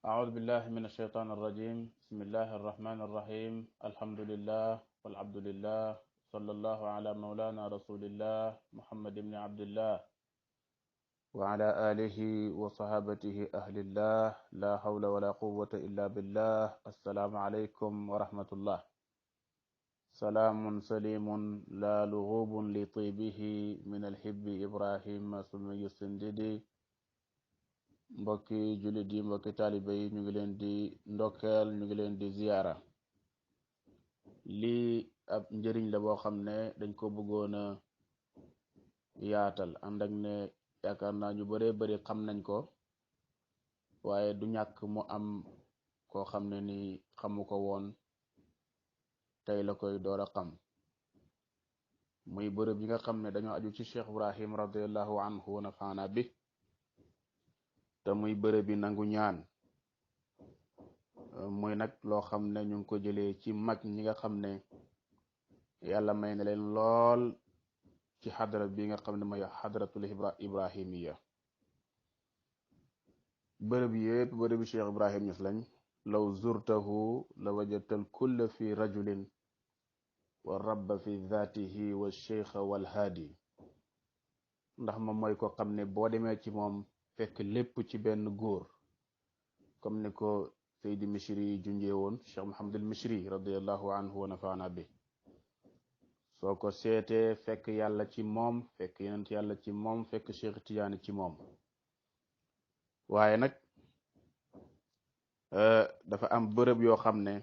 أعوذ بالله من الشيطان الرجيم بسم الله الرحمن الرحيم الحمد لله والعبد لله صلى الله على مولانا رسول الله محمد بن عبد الله وعلى آله وصحابته أهل الله لا حول ولا قوة إلا بالله السلام عليكم ورحمة الله سلام سليم لا لغوب لطيبه من الحب إبراهيم سمي السنددي mbokki jullit yi mbokki taalibe yi ñu ngi leen di ndokkeel ñu ngi leen di ziyaara lii ab njëriñ la boo xam ne dañ ko bëggoon a yaatal ànd ak ne yaakaar naa ñu bare bari xam nañ ko waaye du ñàkk mu am koo xam ne ni xamu ko woon tey la koy door a xam muy bërëb yi nga xam ne dañoo aju ci Cheikh Ibrahim radiallahu anhu wa nafaana bi te muy bërëb bi nangu ñaan muy nag loo xam ne ñu ngi ko jëlee ci mag ñi nga xam ne yàlla may na leen lool ci xadara bi nga xam ne mooy xadaratul ibrahimiya bërëb yépp bërëb bi Cheikh Ibrahim Ñas lañ law zurtahu la wajadtal kulla fi rajulin wa rabba fi dhatihi wa cheikha wal haadi ndax moom mooy ko xam ne boo demee ci moom fekk lépp ci benn góor comme ni ko Seydi Misri yi junjee woon Cheikh Mohamadul Misri radiallahu anhu wa nafaana bi soo ko seetee fekk yàlla ci moom fekk yonent yàlla ci moom fekk Cheikh Tidiane ci moom waaye nag dafa am bërëb yoo xam ne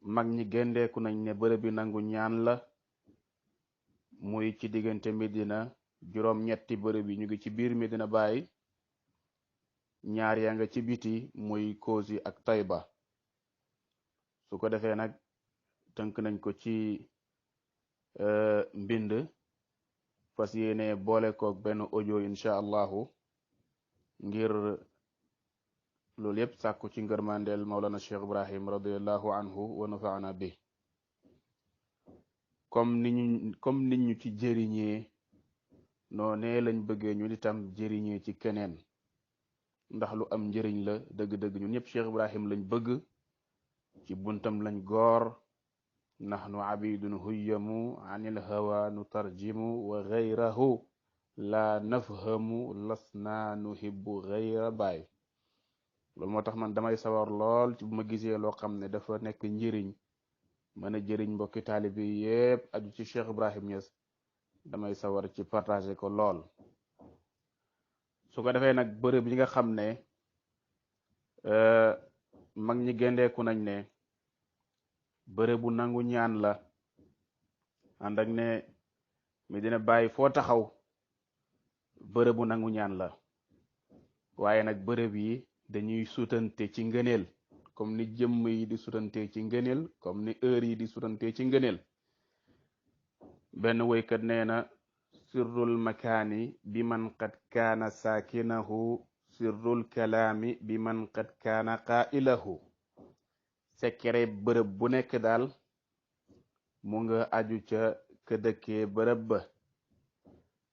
mag ñi gendeeku nañ ne bërëb bi nangu ñaan la muy ci diggante Medina juróom-ñetti bërëb yi ñu ngi ci biir Medina Baye ñaar yaa nga ci biti muy Kosi ak Tayba su ko defee nag tënk nañ ko ci mbind fas yéene boole koog benn audio incha allahu ngir loolu yépp sàkku ci ngërmandeel Maulana Cheikh Ibrahim radiallahu anhu wa nafaana bi comme nit ñu ci jëriñee noonee lañ bëggee ñun itam jëriñee ci keneen ndax lu am njëriñ la dëgg-dëgg ñun ñëpp Cheikh Ibrahim lañ bëgg ci buntam lañ goor nahnu abidun huyyamu anil hawa nutarjimu wa ghayrahu la nafhamu lasna nuhibbu ghayra baay loolu moo tax man damay sawar lool ci bu ma gisee loo xam ne dafa nekk njëriñ mën a jëriñ mbokki taalibe yépp aju ci Cheikh Ibrahim Niass damay sawar ci partager ko lool su ko defee nag bërëb yi nga xam ne mag ñi gendeeku nañ ne bërëbu nangu ñaan la ànd ak ne Medina Baye foo taxaw bërëbu nangu ñaan la waaye nag bërëb yi dañuy sutante ci ngëneel comme ni jëmm yi di sutante ci ngëneel comme ni heure yi di sutante ci ngëneel benn woykat nee na sirrul makaani bi man qad kaana saakinahu sirrul kalaami bi man qad kaana qaa'ilahu secret bërëb bu nekk daal mu nga aju ca ka dëkkee bërëb ba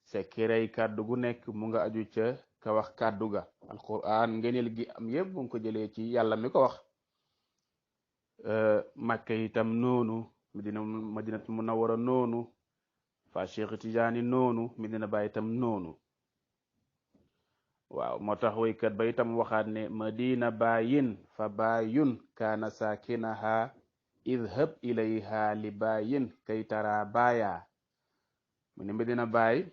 secret kàddu gu nekk mu nga aju ca ka wax kàddu ga alquran ngeneel gi am yépp mu ngi ko jëlee ci yàlla mi ko wax Makka itam noonu Madinatul Munawwara noonu fa Cheikh Tidiane noonu Medina Baye itam noonu waaw moo tax woykat ba itam waxaat ne Madina Bayin fa bayun kaana saakinaha idhab ilayha li bayin kay tara baya mu ne Medina Baye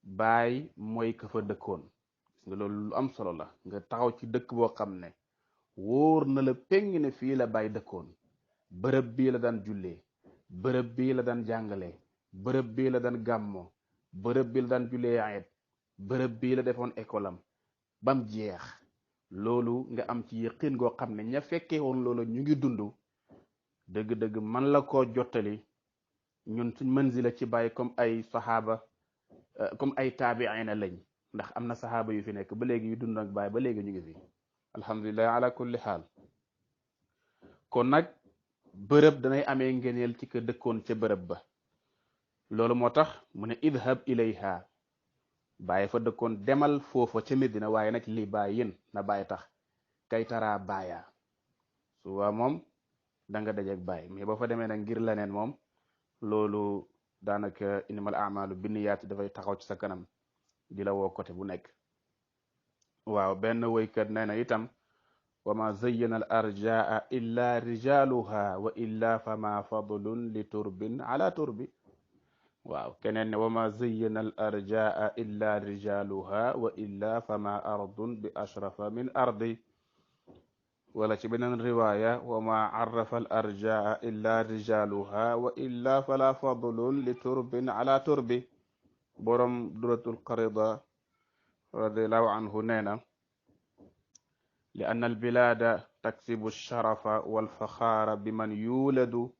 Baye mooy ka fa dëkkoon gis nga loolu lu am solo la nga taxaw ci dëkk boo xam ne wóor na la péng ne fii la Baye dëkkoon bërëb bii la daan jullee bërëb bii la daan jàngale bërëb bii la daan gàmmo bërëb bii la daan jullee ayet bërëb bii la defoon école am bam jeex loolu nga am ci yëqin goo xam ne ña fekkee woon loolu ñu ngi dund dëgg-dëgg man la koo jottali ñun suñ manzila ci Baye comme ay saxaaba comme ay taabiina lañ ndax am na saxaaba yu fi nekk ba léegi yu dund ak Baye ba léegi ñu ngi fi alhamdulilah ala kulli xaal kon nag bërëb danay amee ngeneel ci ka dëkkoon ca bërëb ba loolu moo tax mu ne idhab ilayha bàyyi fa dëkkoon demal foofa ca Medina waaye nag li bàyyin na bàyyi tax kay taraa bàyyaa suba moom da nga dajeeg bàyyi mais ba fa demee nag ngir leneen moom loolu daanaka innamal a'malu binniyaat dafay taxaw ci sa kanam di la woo côté bu nekk. waaw benn woykat nee na itam wa ma zayyana al arjaa illa rijaluha wa illa fama fadlun li turbin ala turbi. waaw keneen ne wa ma zayyana al arjaa illa rijaluha wa illa fama ardun bi ashrafa min ardi. wala ci beneen riwaaya wa ma arrafa al arjaa illa rijaluha wa illa fala fadlun li turbin ala turbi. borom duratul qarida radiallahu anhu nee na li anna al bilada taksibu sharafa wal faxaara bi man yuladu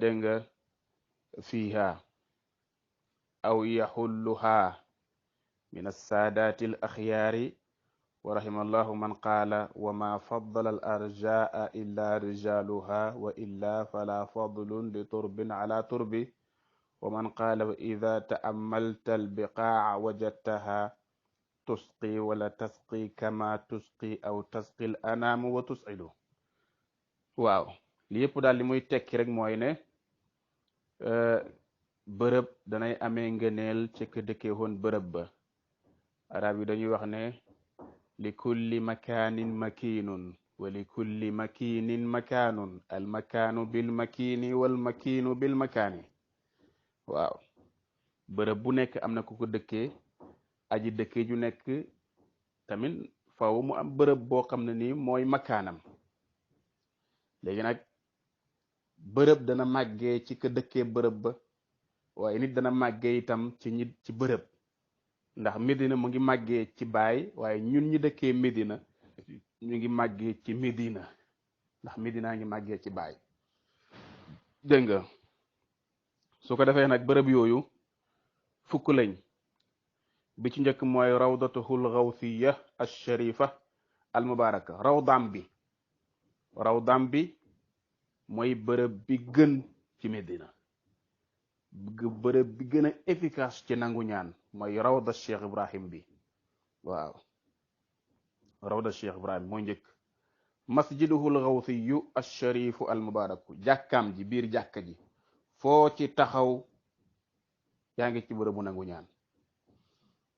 dégg nga fiha aw yaxulluha min alsaadaati al axyaari wa rahima allahu man qaala wa ma faddala al arjaa illa rijaluha wa illa fala fadlun li turbin ala turbi wa man qaala wa ida ta'ammalta al biqaa wajadtaha tusqi wala tasqi kama tusqi aw tasqi al anaamu wa tus'idu. waaw li yëpp daal li muy tekki rek mooy ne bërëb danay amee ngëneel ci ka dëkkee woon bërëb ba. arab yi dañuy wax ne li kulli makaanin makiinun wa li kulli makiinin makaanun al makaanu bil makiini wal makiinu bil makaani. waaw bërëb bu nekk am na ku ko dëkkee aji dëkkee ju nekk tamit faw mu am bërëb boo xam ne nii mooy makaanam. léegi nag bërëb dana màggee ci ka dëkkee bërëb ba waaye nit dana màggee itam ci nit ci bërëb ndax Medina mu ngi màggee ci baay waaye ñun ñi dëkkee Medina ñu ngi màggee ci Medina ndax Medina ngi màggee ci baay. dégg nga su ko defee nag bërëb yooyu fukk lañ. bi ci njëkk mooy rawdatuhul gawsiya alsharifa almubaraka. rawdam bi mooy bërëb bi gën ci Medina. bërëb bi gën a efficace ci nangu ñaan mooy rawda Cheikh Ibrahim bi. waaw rawda Cheikh Ibrahim mooy njëkk. masjiduhul gawsiyu alsharifu almubaraku. jàkkaam ji biir jàkka ji foo ci taxaw yaa ngi ci bërëbu nangu ñaan.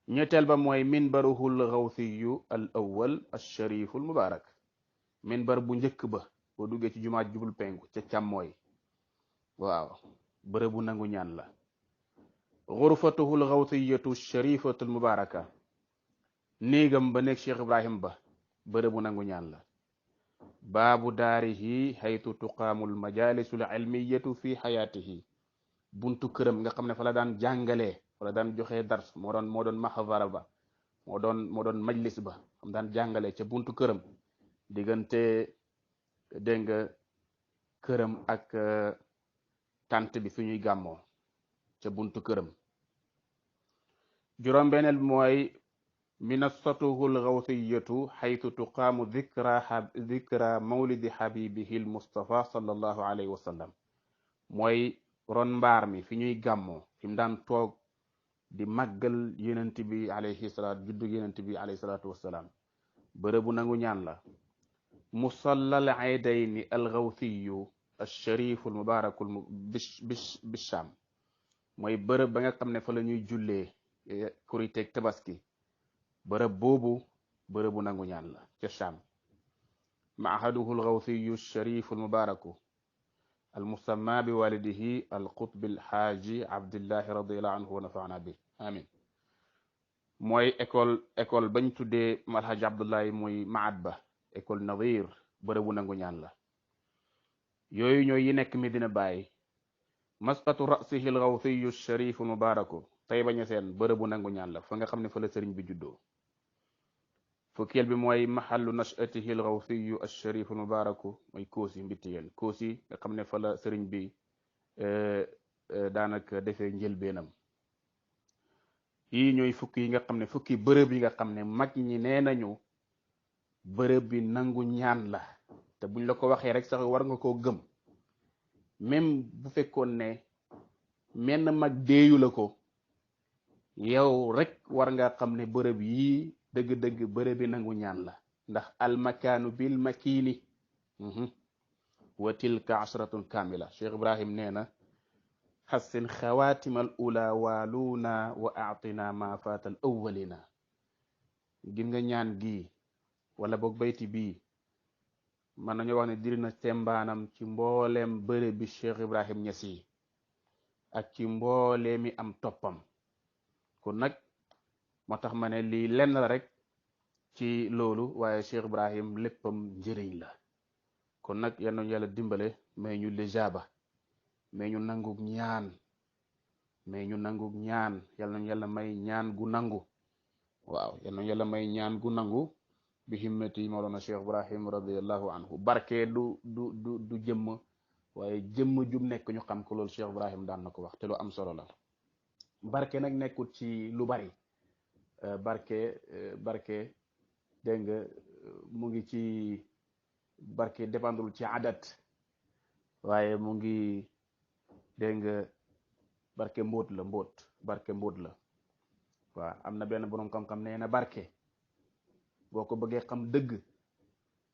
ñetteel ba mooy minbaruhul gawsiyu al awwal alsharifu almubarak. minbar bu njëkk ba boo duggee ci jumaa jubul penku ca càmmooy. waaw bërëbu nangu ñaan la. xurfatuhul gawsiyatu sharifatu almubaraka. néegam ba nekk Cheikh Ibrahim ba bërëbu nangu ñaan la. baabu daarihi haytu tuqaamul majalisul ilmiyatu fi xayaatihi. buntu këram nga xam ne fa la daan jàngalee fa la daan joxee dars moo doon maxdara ba moo doon majlis ba xam daan jàngalee ca buntu këram diggante dégg nga këram ak tant bi fi ñuy gàmmoo ca buntu këram. juróom-benneel mooy minasatuhul gawsiyatu xaytu tuqaamu dikra mawlidi xabibihi l mustafa sallallahu alayhi wa sallam. mooy ron mbaar mi fi ñuy gàmmoo fi mu daan toog di màggal yonent bi alayhi salaatu juddu yonent bi alayhi salaatu wassalaam. bërëbu nangu ñaan la. musallal aydayni algawsiyu alsharifu almubaraku bisham. mooy bërëb ba nga xam ne fa la ñuy jullee koriteeg tabaski. bërëb boobu bërëbu nangu ñaan la ca Sham. maahaduhu algawsiyu alsharifu almubaraku almusamma bi walidihi alqutb alxaaji abdillahi radiallahu anhu wa nafaana bi amin. mooy école bañ tuddee alxaaji abdullahi muy maad ba école nadir bërëbu nangu ñaan la. yooyu ñooy yi nekk Medina Baye. masqatu rasihi algawsiyu alsharifu almubaraku Tayba Ñaseen bërëbu nangu ñaan la fa nga xam ne fa la sëriñ bi juddoo. fukkeel bi mooy mahallu nashatihi algawsiyu alsharifu almubaraku mooy Koosi Mbitiyeen Koosi nga xam ne fa la sëriñ bi daanaka defee njëlbeenam. yii ñooy fukki yi nga xam ne fukki bërëb yi nga xam ne mag ñi nee nañu bërëb bi nangu ñaan la te buñ la ko waxee rek sax war nga koo gëm même bu fekkoon ne menn mag deeyu la ko yow rek war nga xam ne bërëb yii dëgg-dëgg bërëb bi nangu ñaan la ndax almakaanu bil makiini wa tilka asratun kamila Cheikh Ibrahim nee na xassin xawaatimal ula waaluuna wa aatina ma faatal awwalina gis nga ñaan gii wala boog bayti bii man nañu wax ne diri na tembaanam ci mbooleem bërëb bi Cheikh Ibrahim Ñas yi ak ci mbooleemi am toppam kon nag moo tax ma ne lii lenn la rek ci loolu waaye Cheikh Ibrahim léppam njëriñ la kon nag yal nañu yàlla dimbale may ñu lijaaba may ñu nangug ñaan yal nañu yàlla may ñaan gu nangu waaw yal nañu yàlla may ñaan gu nangu bi himmati Mawlana Cheikh Ibrahim radiallahu anhu barke du jëmm waaye jëmm jum nekk ñu xam ko loolu Cheikh Ibrahim daan na ko wax te lu am solo la barke nag nekkut ci lu bari barke dégg nga mu ngi ci barke dépendul ci adat waaye mu ngi dégg nga barke mbóot la barke mbóot la waaw am na benn borom xam-xam nee na barke boo ko bëggee xam dëgg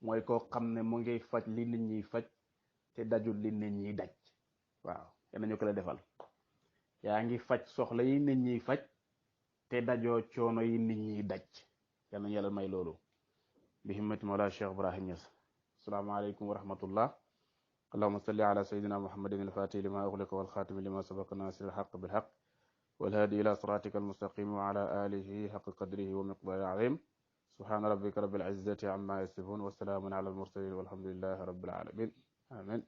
mooy koo xam ne mu ngi faj li nit ñiy faj te dajul li nit ñiy daj waaw yal nañu ko la defal yaa ngi faj soxla yi nit ñiy faj te dajoo coono yi nit ñiy daj yal nañu yàlla may loolu bi himmati mawla Cheikh Ibrahim Niass asalaamaaleykum wa rahmatullah allahuma salli ala sayidina muhammadin alfatih lima uxliqa walxaatimi lima sabaqa nasir alxaq bilxaq walhaadi ila siratika almustaqim wa ala alihi xaq qadrihi wa miqdaari azim subhana rabbika rabbil izzati amma yasifun wa salaamun ala almursalin walhamdulillahi rabbil alamin amin